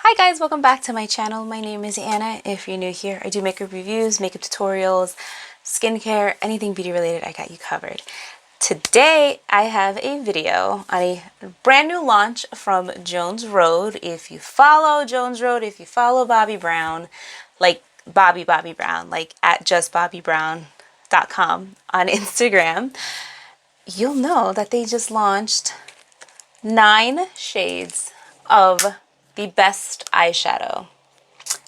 Hi guys, welcome back to my channel. My name is Anna. If you're new here, I do makeup reviews, makeup tutorials, skincare, anything beauty related, I got you covered. Today I have a video on a brand new launch from Jones Road. If you follow Jones Road, if you follow Bobbi Brown, like Bobbi Brown, like at justbobbibrown.com on Instagram, you'll know that they just launched 9 shades of the best eyeshadow.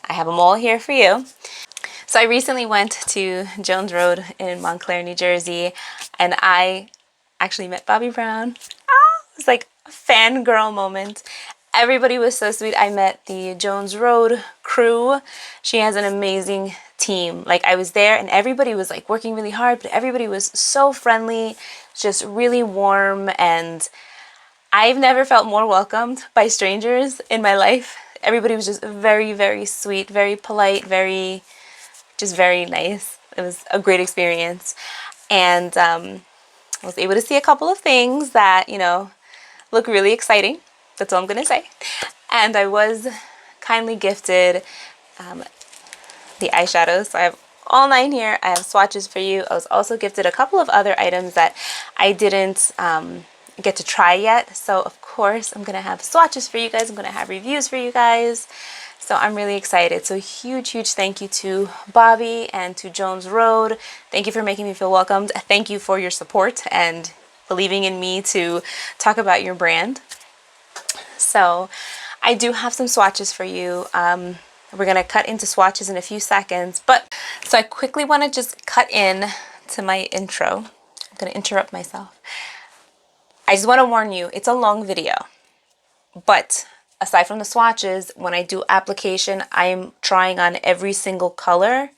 I have them all here for you. So I recently went to Jones Road in Montclair, New Jersey, and I actually met Bobbi Brown. It was like a fangirl moment. Everybody was so sweet. I met the Jones Road crew. She has an amazing team. Like, I was there and everybody was like working really hard, but everybody was so friendly, just really warm, and I've never felt more welcomed by strangers in my life. Everybody was just very, very sweet, very polite, just very nice. It was a great experience. And I was able to see a couple of things that, look really exciting. That's all I'm going to say. And I was kindly gifted the eyeshadows. So I have all 9 here. I have swatches for you. I was also gifted a couple of other items that I didn't get to try yet. So of course I'm gonna have swatches for you guys. I'm gonna have reviews for you guys. So I'm really excited. So huge thank you to Bobbi and to Jones Road. Thank you for making me feel welcomed. Thank you for your support and believing in me to talk about your brand. So I do have some swatches for you. We're gonna cut into swatches in a few seconds, but so I quickly want to just cut in to my intro. I'm gonna interrupt myself. I just want to warn you, it's a long video, but aside from the swatches, when I do application, I'm trying on every single color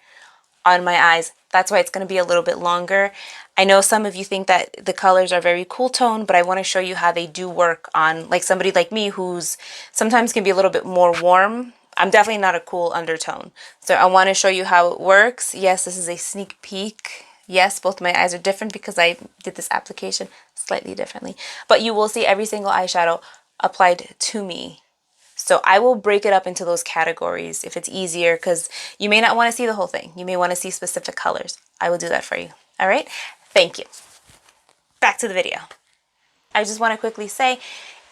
on my eyes. That's why it's going to be a little bit longer. I know some of you think that the colors are very cool tone, but I want to show you how they do work on like somebody like me who's sometimes can be a little bit more warm. I'm definitely not a cool undertone. So I want to show you how it works. Yes, this is a sneak peek. Yes, both my eyes are different because I did this application slightly differently, but you will see every single eyeshadow applied to me. So I will break it up into those categories if it's easier, because you may not want to see the whole thing. You may want to see specific colors. I will do that for you. All right. Thank you. Back to the video. I just want to quickly say,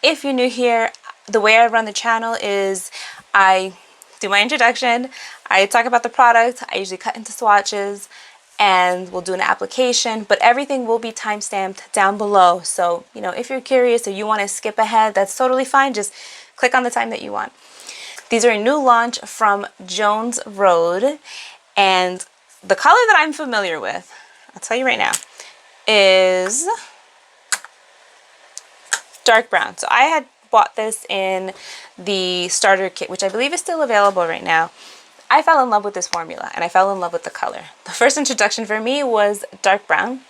if you're new here, the way I run the channel is I do my introduction, I talk about the product, I usually cut into swatches, and we'll do an application, but everything will be time-stamped down below. So, if you're curious or you want to skip ahead, that's totally fine. Just click on the time that you want. These are a new launch from Jones Road, and the color that I'm familiar with, I'll tell you right now, is dark brown. So I had bought this in the starter kit, which I believe is still available right now. I fell in love with this formula and I fell in love with the color. The first introduction for me was dark brown.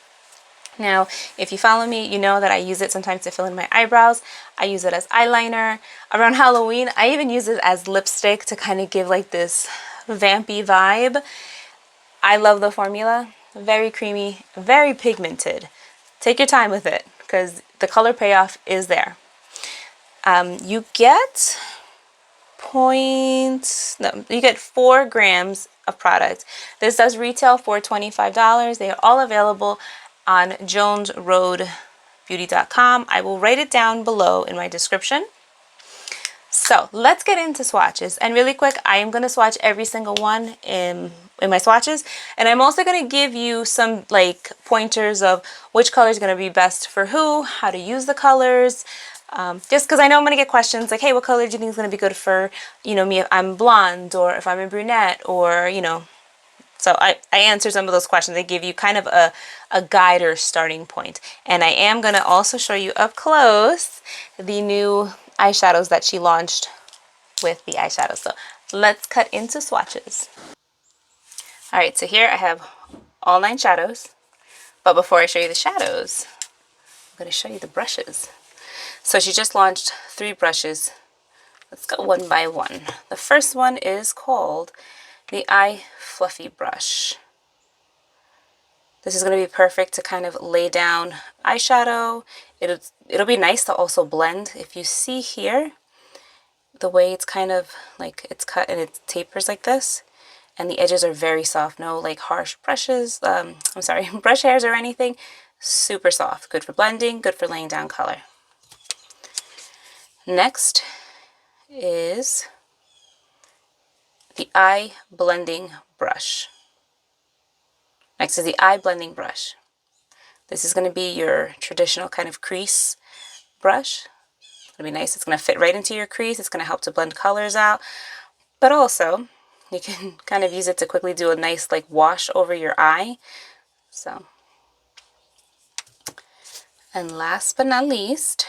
Now, if you follow me, you know that I use it sometimes to fill in my eyebrows. I use it as eyeliner. Around Halloween, I even use it as lipstick to kind of give like this vampy vibe. I love the formula. Very creamy, very pigmented. Take your time with it because the color payoff is there. You get 4 grams of product. This does retail for $25. They are all available on jonesroadbeauty.com. I will write it down below in my description. So let's get into swatches. And really quick, I am going to swatch every single one in my swatches. And I'm also going to give you some like pointers of which color is going to be best for who, how to use the colors. Just because I know I'm going to get questions like, hey, what color do you think is going to be good for, me if I'm blonde or if I'm a brunette or, So I answer some of those questions. They give you kind of a guide or starting point. And I am going to also show you up close the new eyeshadows that she launched with the eyeshadow. So let's cut into swatches. All right, so here I have all 9 shadows. But before I show you the shadows, I'm going to show you the brushes. So she just launched 3 brushes. Let's go one by one. The first one is called the Eye Fluffy Brush. This is going to be perfect to kind of lay down eyeshadow. It'll be nice to also blend. If you see here, the way it's kind of like it's cut and it tapers like this, and the edges are very soft. No like harsh brushes, I'm sorry, brush hairs or anything. Super soft. Good for blending, good for laying down color. Next is the eye blending brush. Next is the eye blending brush. This is going to be your traditional kind of crease brush. It's going to be nice. It's going to fit right into your crease. It's going to help to blend colors out. But also, you can kind of use it to quickly do a nice like wash over your eye. So, and last but not least,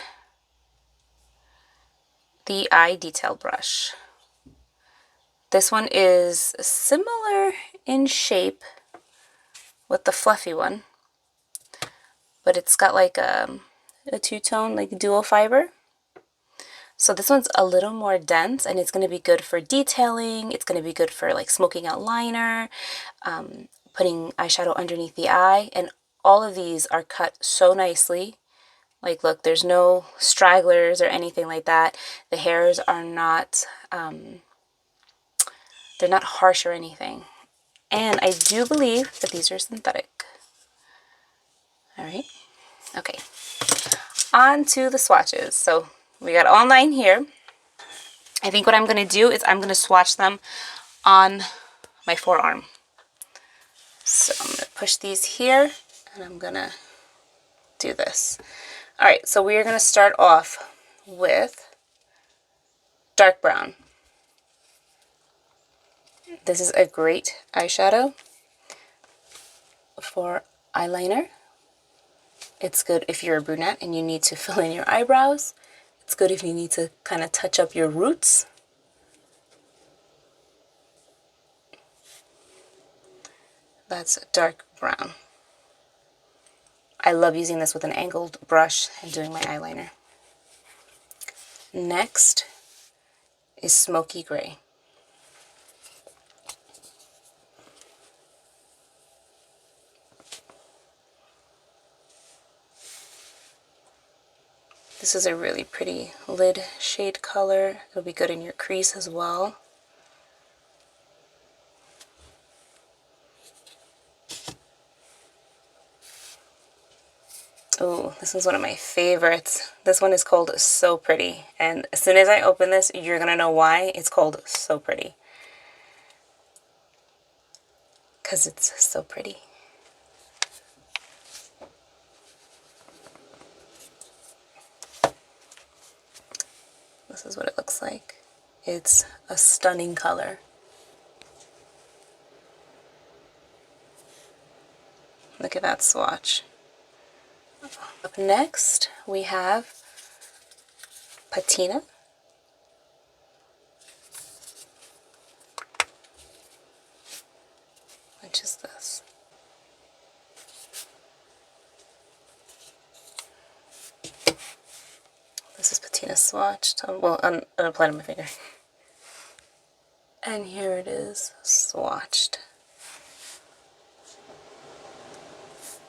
the eye detail brush. This one is similar in shape with the fluffy one, but it's got like a two-tone like dual fiber. So this one's a little more dense, and it's going to be good for detailing. It's going to be good for like smoking out liner, putting eyeshadow underneath the eye, and all of these are cut so nicely. Like, look, there's no stragglers or anything like that. The hairs are not, they're not harsh or anything. And I do believe that these are synthetic. All right. Okay. On to the swatches. So we got all 9 here. I think what I'm going to do is I'm going to swatch them on my forearm. So I'm going to push these here, and I'm going to do this. All right, so we are going to start off with dark brown. This is a great eyeshadow for eyeliner. It's good if you're a brunette and you need to fill in your eyebrows. It's good if you need to kind of touch up your roots. That's dark brown. I love using this with an angled brush and doing my eyeliner. Next is Smokey Grey. This is a really pretty lid shade color. It'll be good in your crease as well. Oh, this is one of my favorites. This one is called So Pretty. And as soon as I open this, you're going to know why it's called So Pretty. Because it's so pretty. This is what it looks like. It's a stunning color. Look at that swatch. Up next, we have Patina. Which is this. This is Patina swatched. Well, I'm applying on my finger. And here it is, swatched.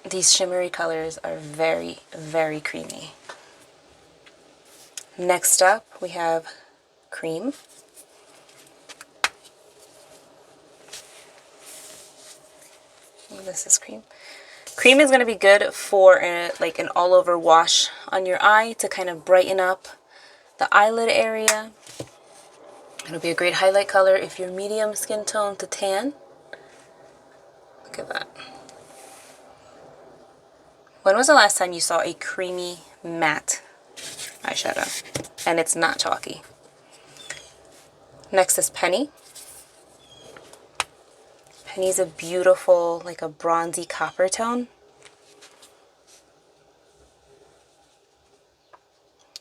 These shimmery colors are very, very creamy. Next up, we have Cream. This is Cream. Cream is going to be good for like an all-over wash on your eye to kind of brighten up the eyelid area. It'll be a great highlight color if you're medium skin tone to tan. Look at that. When was the last time you saw a creamy matte eyeshadow? And it's not chalky. Next is Penny. Penny's a beautiful, like a bronzy copper tone.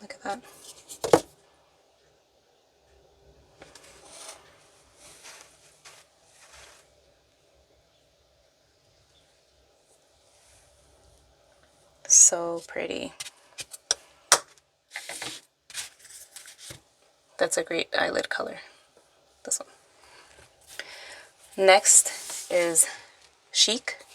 Look at that. So pretty. That's a great eyelid color. This one. Next is Chic.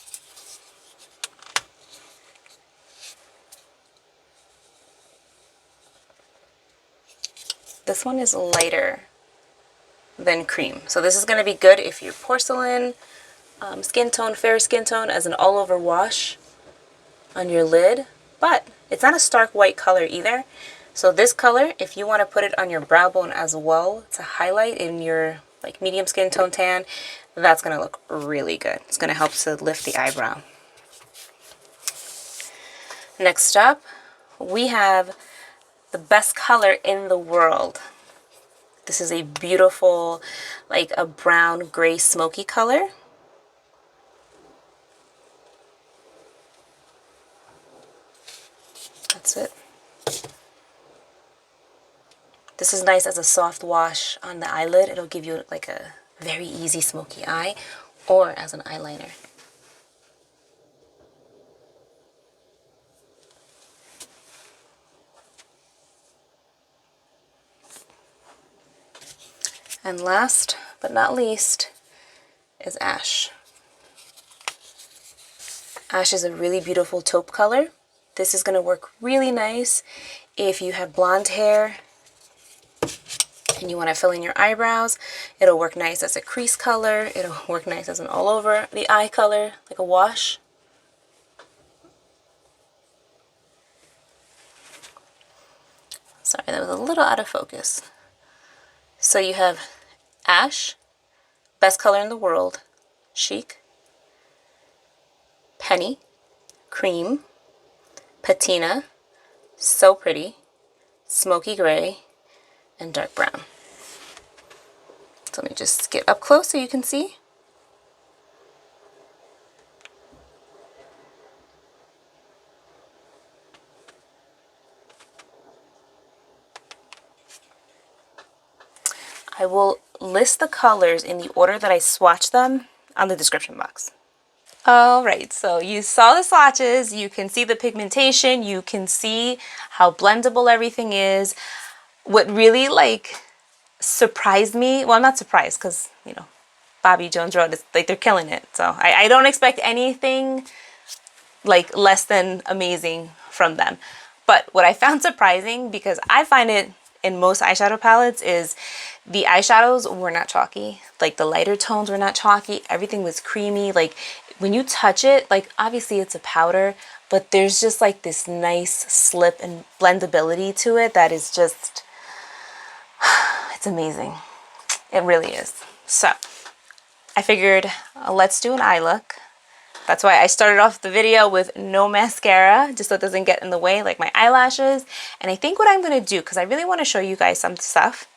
this one is lighter than cream. So this is going to be good if you're porcelain, skin tone, fair skin tone, as an all-over wash on your lid. But it's not a stark white color either. So this color, if you want to put it on your brow bone as well to highlight in your like medium skin tone tan, that's going to look really good. It's going to help to lift the eyebrow. Next up, we have the best color in the world. This is a beautiful, like a brown gray smoky color. That's it. This is nice as a soft wash on the eyelid. It'll give you like a very easy smoky eye, or as an eyeliner. And last but not least is Ash. Ash is a really beautiful taupe color. This is going to work really nice if you have blonde hair and you want to fill in your eyebrows. It'll work nice as a crease color. It'll work nice as an all over the eye color, like a wash. Sorry, that was a little out of focus. So you have Ash, best color in the world, Chic, Penny, Cream, Patina, So Pretty, Smoky Gray, and Dark Brown. So let me just get up close so you can see. I will list the colors in the order that I swatch them on the description box. Alright, so you saw the swatches, you can see the pigmentation, you can see how blendable everything is. What really like surprised me, well, I'm not surprised because, you know, Bobbi, Jones Road, is like they're killing it. So I don't expect anything like less than amazing from them. But what I found surprising, because I find it in most eyeshadow palettes, is the eyeshadows were not chalky. Like the lighter tones were not chalky. Everything was creamy. Like when you touch it, like obviously it's a powder, but there's just like this nice slip and blendability to it that is just, it's amazing. It really is. So I figured let's do an eye look. That's why I started off the video with no mascara, just so it doesn't get in the way, like my eyelashes. And I think what I'm going to do, because I really want to show you guys some stuff,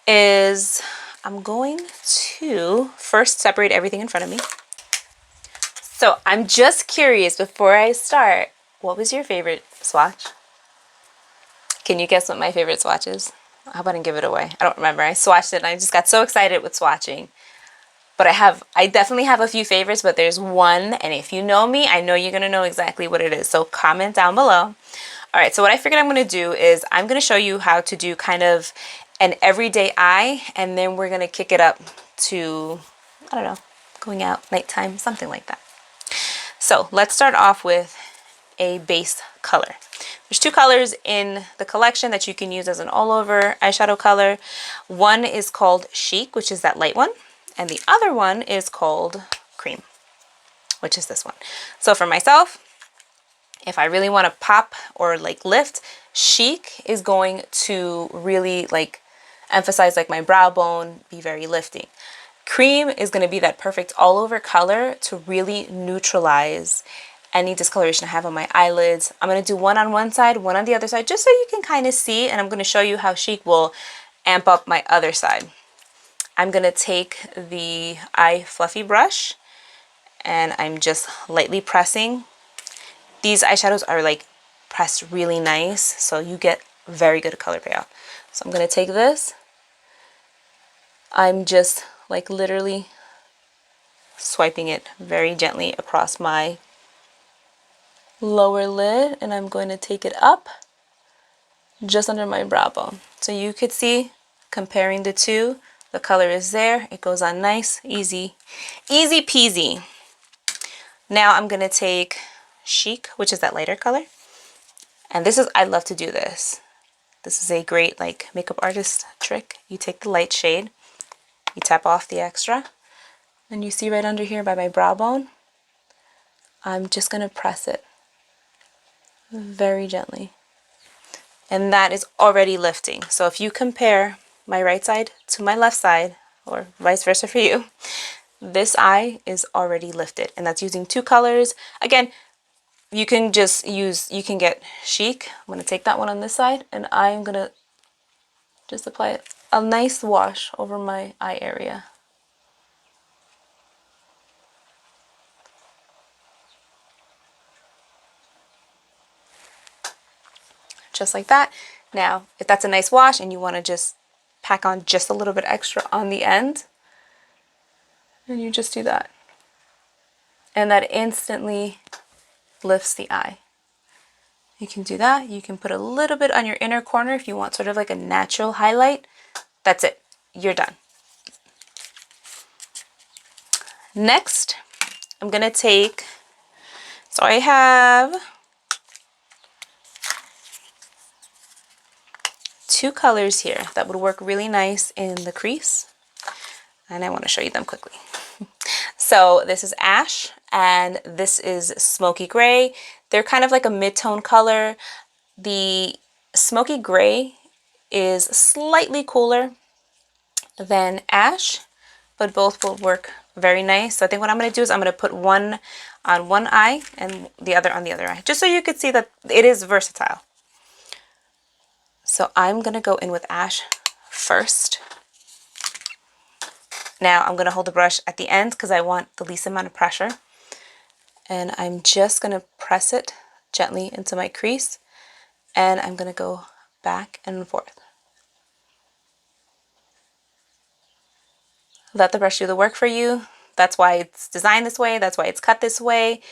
is I'm going to first separate everything in front of me. So I'm just curious, before I start, what was your favorite swatch? Can you guess what my favorite swatch is? How about I give it away? I don't remember. I swatched it and I just got so excited with swatching. But I definitely have a few favorites, but there's one, and if you know me, I know you're going to know exactly what it is. So comment down below. All right, so what I figured I'm going to do is I'm going to show you how to do kind of an everyday eye, and then we're going to kick it up to, I don't know, going out, nighttime, something like that. So let's start off with a base color. There's two colors in the collection that you can use as an all-over eyeshadow color. One is called Chic, which is that light one. And the other one is called Cream, which is this one. So for myself, if I really want to pop or like lift, Chic is going to really like emphasize like my brow bone, be very lifting. Cream is going to be that perfect all over color to really neutralize any discoloration I have on my eyelids. I'm going to do one on one side, one on the other side, just so you can kind of see. And I'm going to show you how Chic will amp up my other side. I'm going to take the eye fluffy brush and I'm just lightly pressing. These eyeshadows are like pressed really nice, so you get very good color payoff. So I'm going to take this. I'm just like literally swiping it very gently across my lower lid, and I'm going to take it up just under my brow bone. So you could see, comparing the two, the color is there. It goes on nice, easy, easy peasy. Now I'm going to take Chic, which is that lighter color. And this is, I love to do this. This is a great like makeup artist trick. You take the light shade, you tap off the extra, and you see right under here by my brow bone, I'm just going to press it very gently. And that is already lifting. So if you compare my right side to my left side, or vice versa for you, this eye is already lifted. And that's using two colors. Again, you can just use, you can get Chic. I'm going to take that one on this side, and I'm going to just apply a nice wash over my eye area. Just like that. Now, if that's a nice wash and you want to just pack on just a little bit extra on the end, and you just do that. And that instantly lifts the eye. You can do that. You can put a little bit on your inner corner if you want sort of like a natural highlight. That's it. You're done. Next, I'm going to take, so I have two colors here that would work really nice in the crease. And I want to show you them quickly. So this is Ash and this is Smokey Grey. They're kind of like a mid-tone color. The Smokey Grey is slightly cooler than Ash, but both will work very nice. So I think what I'm going to do is I'm going to put one on one eye and the other on the other eye, just so you could see that it is versatile. So I'm going to go in with Ash first. Now I'm going to hold the brush at the end because I want the least amount of pressure. And I'm just going to press it gently into my crease. And I'm going to go back and forth. Let the brush do the work for you. That's why it's designed this way. That's why it's cut this way.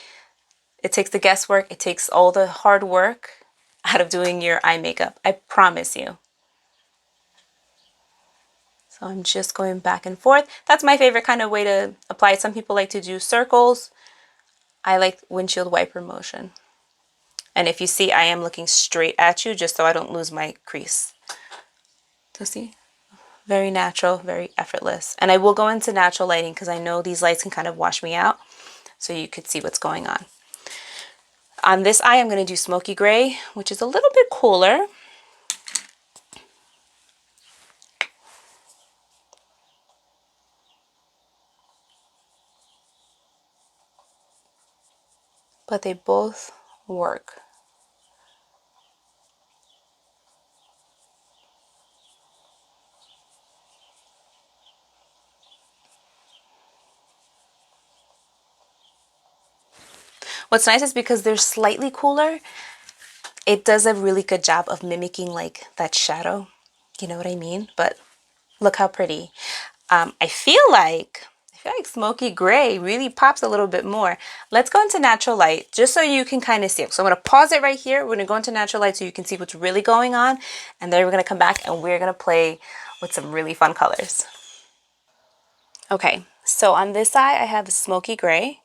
It takes the guesswork. It takes all the hard work out of doing your eye makeup. I promise you. So I'm just going back and forth. That's my favorite kind of way to apply it. Some people like to do circles. I like windshield wiper motion. And if you see, I am looking straight at you just so I don't lose my crease. So see? Very natural, very effortless. And I will go into natural lighting because I know these lights can kind of wash me out. So you could see what's going on. On this eye, I'm going to do Smokey Grey, which is a little bit cooler. But they both work. What's nice is because they're slightly cooler, it does a really good job of mimicking like that shadow. You know what I mean? But look how pretty. I feel like Smokey Grey really pops a little bit more. Let's go into natural light just so you can kind of see it. So I'm going to pause it right here. We're going to go into natural light so you can see what's really going on. And then we're going to come back and we're going to play with some really fun colors. Okay, so on this eye I have Smokey Grey.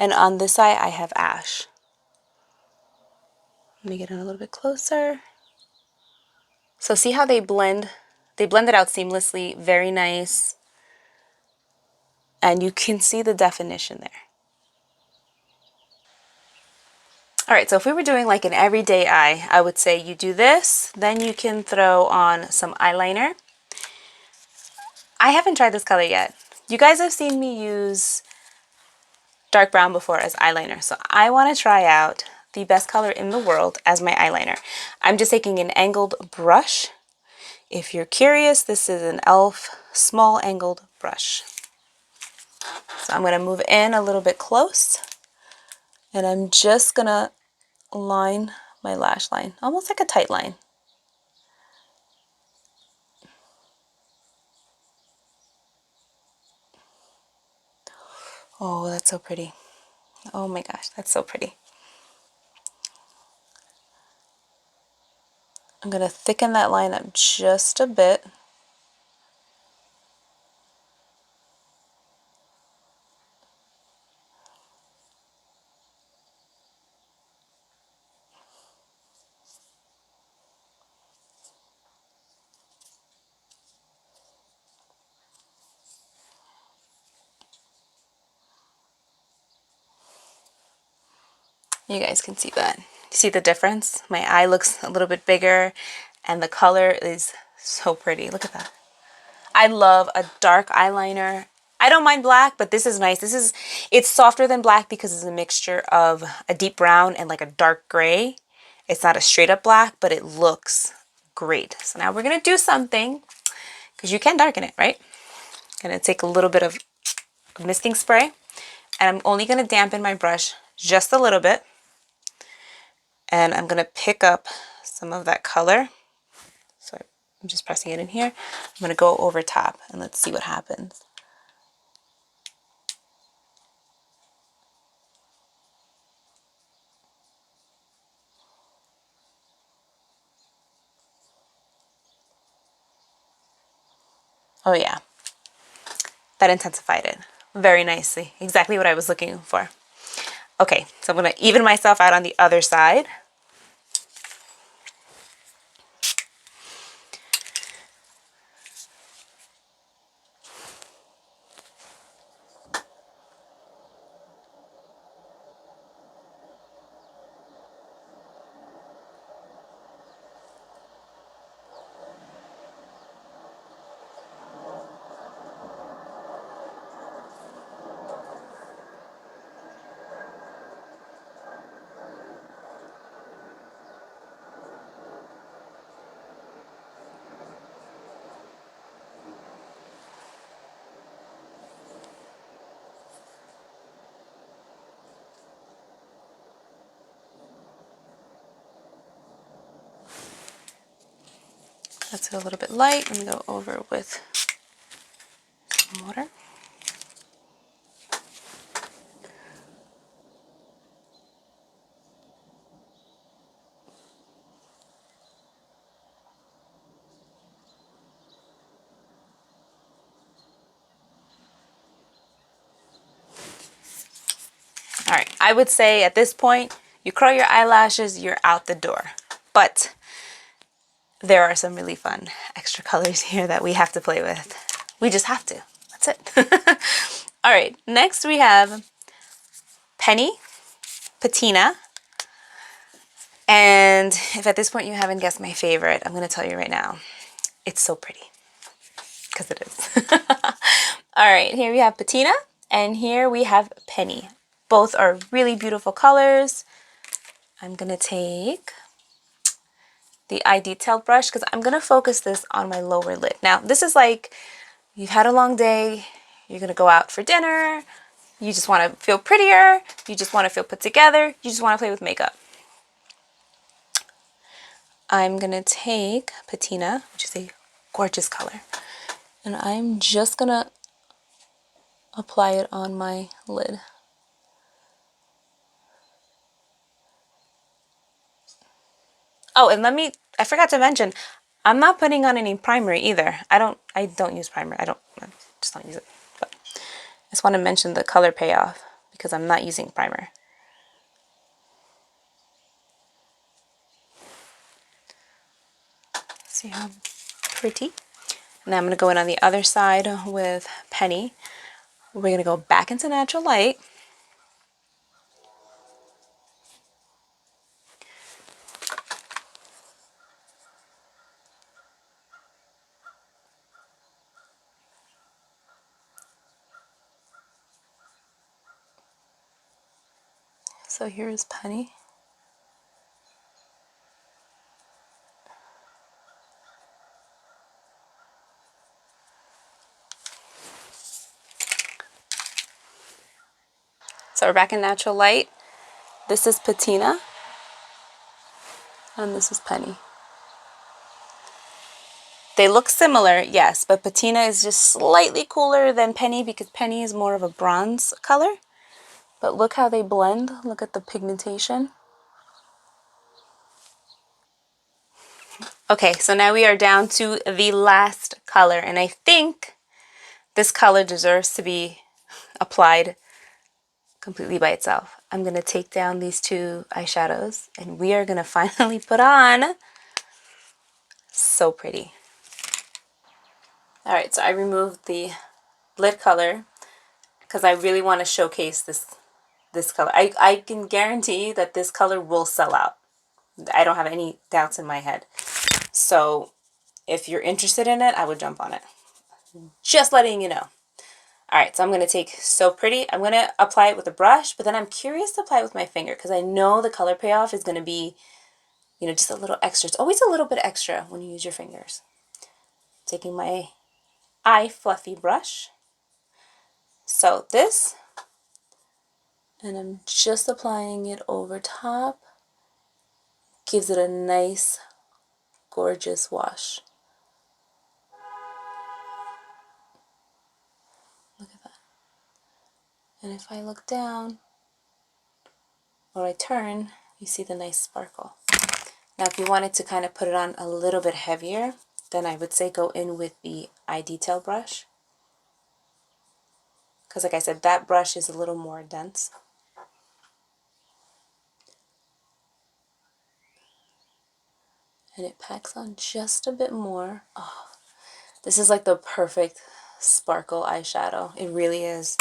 And on this eye I have Ash. Let me get in a little bit closer. So see how they blend? They blend it out seamlessly. Very nice. And you can see the definition there. All right, so if we were doing like an everyday eye, I would say you do this, then you can throw on some eyeliner. I haven't tried this color yet. You guys have seen me use dark brown before as eyeliner, so I want to try out the best color in the world as my eyeliner. I'm just taking an angled brush. If you're curious, this is an e.l.f. small angled brush. So I'm going to move in a little bit close, and I'm just going to line my lash line, almost like a tight line. Oh, that's so pretty. Oh my gosh, that's so pretty. I'm going to thicken that line up just a bit. You guys can see that. See the difference? My eye looks a little bit bigger and the color is so pretty. Look at that. I love a dark eyeliner. I don't mind black, but this is nice. It's softer than black because it's a mixture of a deep brown and like a dark gray. It's not a straight up black, but it looks great. So now we're gonna do something, because you can darken it, right? I'm gonna take a little bit of misting spray, and I'm only gonna dampen my brush just a little bit. And I'm gonna pick up some of that color. So I'm just pressing it in here. I'm gonna go over top and let's see what happens. Oh yeah, that intensified it very nicely. Exactly what I was looking for. Okay, so I'm gonna even myself out on the other side. That's a little bit light. I'm gonna go over with some water. All right, I would say at this point, you curl your eyelashes, you're out the door. But there are some really fun extra colors here that we have to play with. We just have to. That's it. All right, next we have Penny, Patina. And if at this point you haven't guessed my favorite, I'm going to tell you right now. It's so pretty. Because it is. All right, here we have Patina and here we have Penny. Both are really beautiful colors. I'm going to take the eye detail brush because I'm going to focus this on my lower lid. Now, this is like you've had a long day, you're going to go out for dinner, you just want to feel prettier, you just want to feel put together, you just want to play with makeup. I'm going to take Patina, which is a gorgeous color, and I'm just going to apply it on my lid. Oh, and I forgot to mention, I'm not putting on any primer either. I don't use primer. I just don't use it. But I just want to mention the color payoff because I'm not using primer. See how pretty? Now I'm going to go in on the other side with Penny. We're going to go back into natural light. So here's Penny. So we're back in natural light. This is Patina. And this is Penny. They look similar, yes, but Patina is just slightly cooler than Penny because Penny is more of a bronze color. But look how they blend. Look at the pigmentation. Okay, so now we are down to the last color, and I think this color deserves to be applied completely by itself. I'm going to take down these two eyeshadows, and we are going to finally put on. So pretty. All right, so I removed the lid color because I really want to showcase this this color. I can guarantee you that this color will sell out. I don't have any doubts in my head. So if you're interested in it, I would jump on it. Just letting you know. All right, so I'm going to take So Pretty. I'm going to apply it with a brush, but then I'm curious to apply it with my finger because I know the color payoff is going to be, you know, just a little extra. It's always a little bit extra when you use your fingers. Taking my eye fluffy brush. So this, and I'm just applying it over top. Gives it a nice, gorgeous wash. Look at that. And if I look down, or I turn, you see the nice sparkle. Now if you wanted to kind of put it on a little bit heavier, then I would say go in with the eye detail brush. Because like I said, that brush is a little more dense. And it packs on just a bit more. Oh, this is like the perfect sparkle eyeshadow. It really is.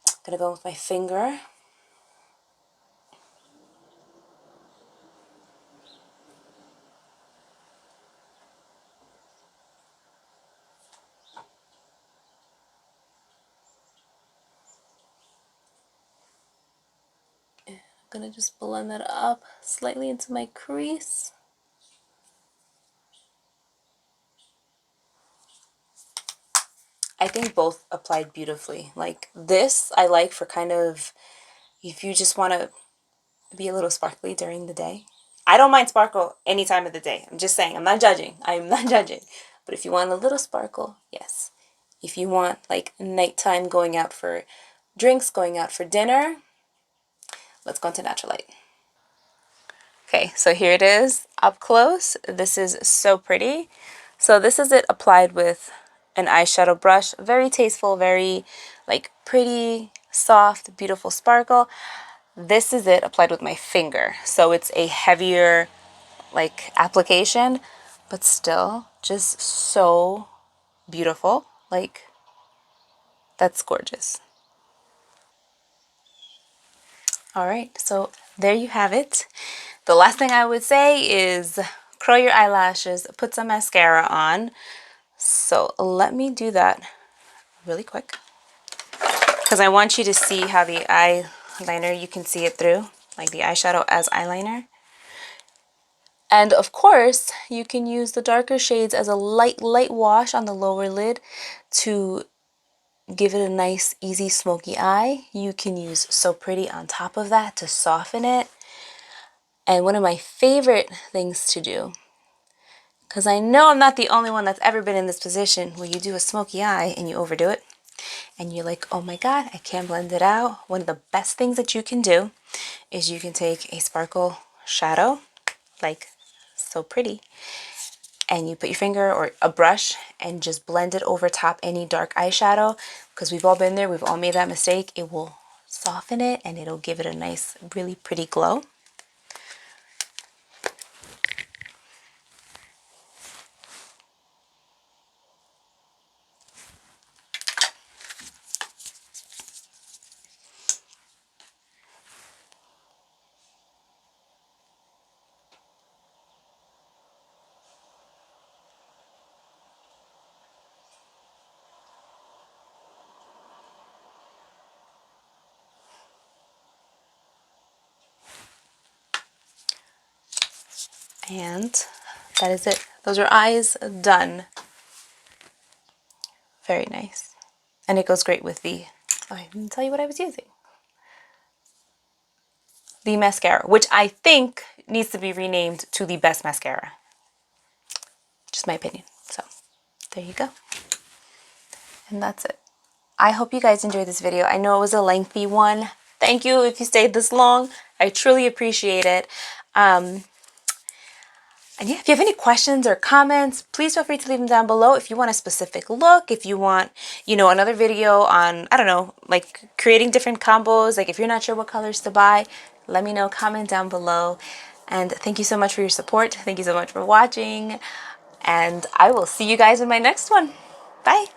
I'm gonna go with my finger. I'm gonna just blend that up slightly into my crease. I think both applied beautifully. Like this, I like for kind of, if you just want to be a little sparkly during the day. I don't mind sparkle any time of the day. I'm just saying, I'm not judging. I'm not judging. But if you want a little sparkle, yes. If you want like nighttime going out for drinks, going out for dinner, let's go into natural light. Okay, so here it is up close. This is So Pretty. So this is it applied with an eyeshadow brush. Very tasteful, very like pretty, soft, beautiful sparkle. This is it applied with my finger. So it's a heavier like application, but still just so beautiful. Like, that's gorgeous. All right, so there you have it. The last thing I would say is curl your eyelashes, put some mascara on. So let me do that really quick because I want you to see how the eyeliner, you can see it through, like the eyeshadow as eyeliner. And of course, you can use the darker shades as a light wash on the lower lid to give it a nice, easy, smoky eye. You can use So Pretty on top of that to soften it. And one of my favorite things to do, because I know I'm not the only one that's ever been in this position where you do a smoky eye and you overdo it, and you're like, oh my god, I can't blend it out. One of the best things that you can do is you can take a sparkle shadow, like So Pretty, and you put your finger or a brush and just blend it over top any dark eyeshadow, because we've all been there, we've all made that mistake. It will soften it and it'll give it a nice, really pretty glow. And that is it. Those are eyes done. Very nice. And it goes great with the, oh, I didn't tell you what I was using. The mascara, which I think needs to be renamed to the best mascara. Just my opinion. So there you go. And that's it. I hope you guys enjoyed this video. I know it was a lengthy one. Thank you if you stayed this long. I truly appreciate it. And yeah, if you have any questions or comments, please feel free to leave them down below. If you want a specific look, if you want, you know, another video on, I don't know, like creating different combos, like if you're not sure what colors to buy, let me know, comment down below. And thank you so much for your support. Thank you so much for watching. And I will see you guys in my next one. Bye.